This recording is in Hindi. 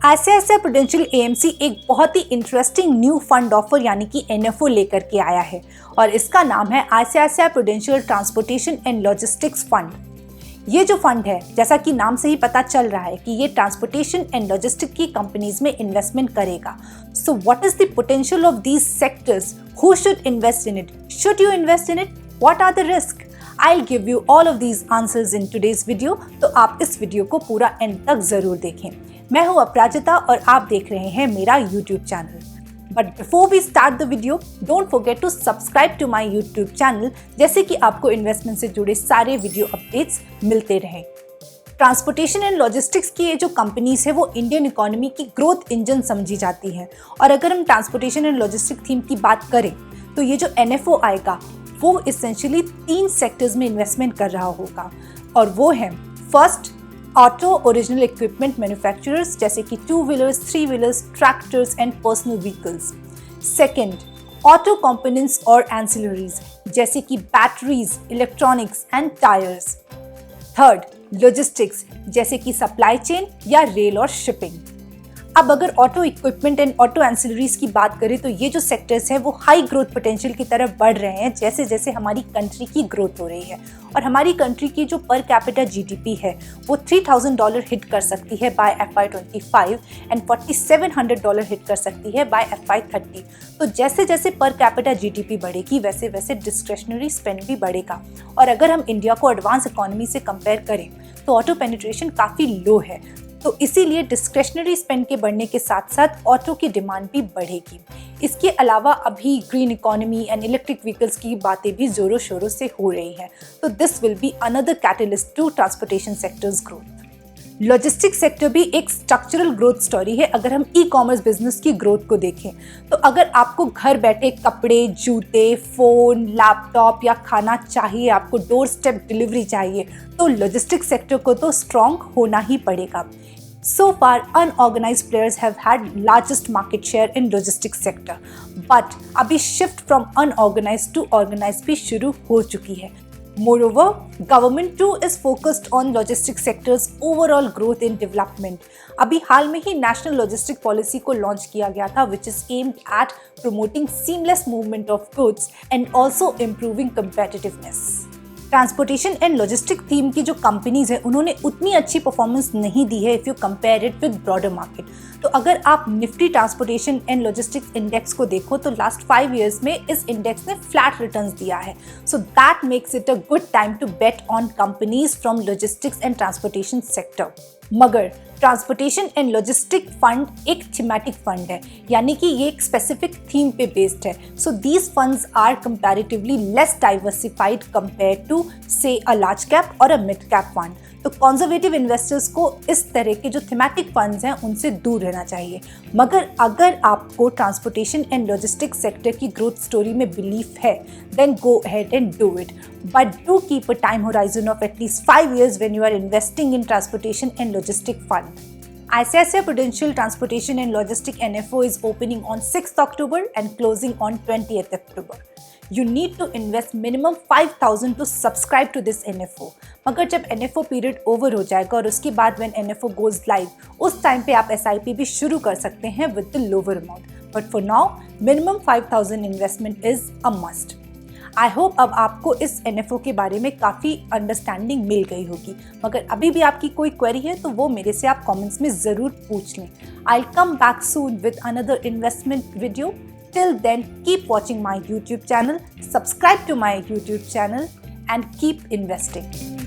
ICICI प्रूडेंशियल AMC एक बहुत ही इंटरेस्टिंग न्यू फंड ऑफर यानी कि NFO लेकर के आया है और इसका नाम है ICICI prudential transportation and logistics fund. ये जो फंड है, जैसा कि नाम से ही पता चल रहा है कि ये ट्रांसपोर्टेशन एंड लॉजिस्टिक की कंपनीज में इन्वेस्टमेंट करेगा। So what is the potential of these sectors? Who should invest in it? Should you invest in it? What are the risk? I'll give you all of these answers in today's video, तो आप इस वीडियो को पूरा एंड तक जरूर देखें। मैं हूँ अपराजिता और आप देख रहे हैं मेरा YouTube channel. But before we start the video, don't forget to subscribe to my YouTube channel, जैसे कि आपको इन्वेस्टमेंट से जुड़े सारे वीडियो अपडेट्स मिलते रहें। ट्रांसपोर्टेशन एंड लॉजिस्टिक्स की ये जो कंपनीज है वो इंडियन इकोनॉमी की ग्रोथ इंजन समझी जाती है। और अगर हम ट्रांसपोर्टेशन एंड लॉजिस्टिक थीम की बात करें तो ये जो NFO आएगा वो इसेंशियली 3 सेक्टर्स में इन्वेस्टमेंट कर रहा होगा और वो है first, auto original equipment manufacturers जैसे कि 2 wheelers, 3 wheelers, tractors and personal vehicles. Second, auto components और एंसिलरीज जैसे कि batteries, electronics and tyres. Third, logistics जैसे कि सप्लाई चेन या रेल और शिपिंग। अब अगर auto equipment and auto ancillaries की बात करें तो ये जो सेक्टर्स हैं वो हाई ग्रोथ पोटेंशियल की तरफ बढ़ रहे हैं जैसे जैसे हमारी कंट्री की ग्रोथ हो रही है। और हमारी कंट्री की जो पर कैपिटा GDP है वो $3,000 हिट कर सकती है बाय FY25 एंड $4,700 हिट कर सकती है बाय FY30। तो जैसे जैसे पर कैपिटा GDP बढ़ेगी वैसे वैसे डिस्क्रेशनरी स्पेंड भी बढ़ेगा। और अगर हम इंडिया को एडवांस इकोनॉमी से कंपेयर करें तो ऑटो पेनिट्रेशन काफ़ी लो है, तो इसीलिए डिस्क्रेशनरी स्पेंड के बढ़ने के साथ साथ ऑटो की डिमांड भी बढ़ेगी। इसके अलावा अभी green economy and electric vehicles की बातें भी जोरों शोरों से हो रही हैं, तो this will be another catalyst to transportation sectors growth. Logistics sector भी एक स्ट्रक्चरल ग्रोथ स्टोरी है। अगर हम ई-कॉमर्स बिजनेस की ग्रोथ को देखें तो अगर आपको घर बैठे कपड़े, जूते, फ़ोन, लैपटॉप या खाना चाहिए, आपको डोर स्टेप डिलीवरी चाहिए, तो लॉजिस्टिक्स सेक्टर को तो स्ट्रॉन्ग होना ही पड़ेगा। So far, unorganized players have had largest market share in logistics sector, but अभी shift from unorganized to organized भी शुरू हो चुकी है। Moreover, government too is focused on logistics sector's overall growth in development. अभी हाल में ही national logistic policy को लॉन्च किया गया था, which is aimed at promoting seamless movement of goods and also improving competitiveness. Transportation and logistic theme की जो कंपनीज है उन्होंने उतनी अच्छी परफॉर्मेंस नहीं दी है if you compare it with broader market. तो अगर आप Nifty transportation and logistics index को देखो तो लास्ट 5 इयर्स में इस इंडेक्स ने फ्लैट रिटर्न्स दिया है। So that makes it a good time to bet on companies from logistics and transportation sector. मगर ट्रांसपोर्टेशन एंड लॉजिस्टिक फंड एक थीमेटिक फंड है, यानी कि ये एक स्पेसिफिक थीम पे बेस्ड है। So these funds are comparatively less diversified compare to say a large cap और अ मिड कैप फंड। तो कंजर्वेटिव इन्वेस्टर्स को इस तरह के जो थीमेटिक फंड्स हैं उनसे दूर रहना चाहिए। मगर अगर आपको ट्रांसपोर्टेशन एंड लॉजिस्टिक्स सेक्टर की ग्रोथ स्टोरी में बिलीफ है, then go ahead and do it, but do keep a time horizon of at least 5 years when you are investing in transportation and logistic fund. ICICI Prudential Transportation and Logistic NFO is opening on 6th October and closing on 20th October. You need to invest minimum 5,000 to subscribe to this NFO. मगर जब NFO पीरियड ओवर हो जाएगा और उसके बाद when NFO goes live, उस टाइम पे आप SIP भी शुरू कर सकते हैं with the lower amount. But for now, minimum 5,000 investment is a must. I hope अब आपको इस NFO के बारे में काफ़ी अंडरस्टैंडिंग मिल गई होगी। मगर अभी भी आपकी कोई क्वेरी है तो वो मेरे से आप कमेंट्स में ज़रूर पूछ लें। I will come back soon with another investment video. Till then keep watching my YouTube channel, subscribe to my YouTube channel and keep investing.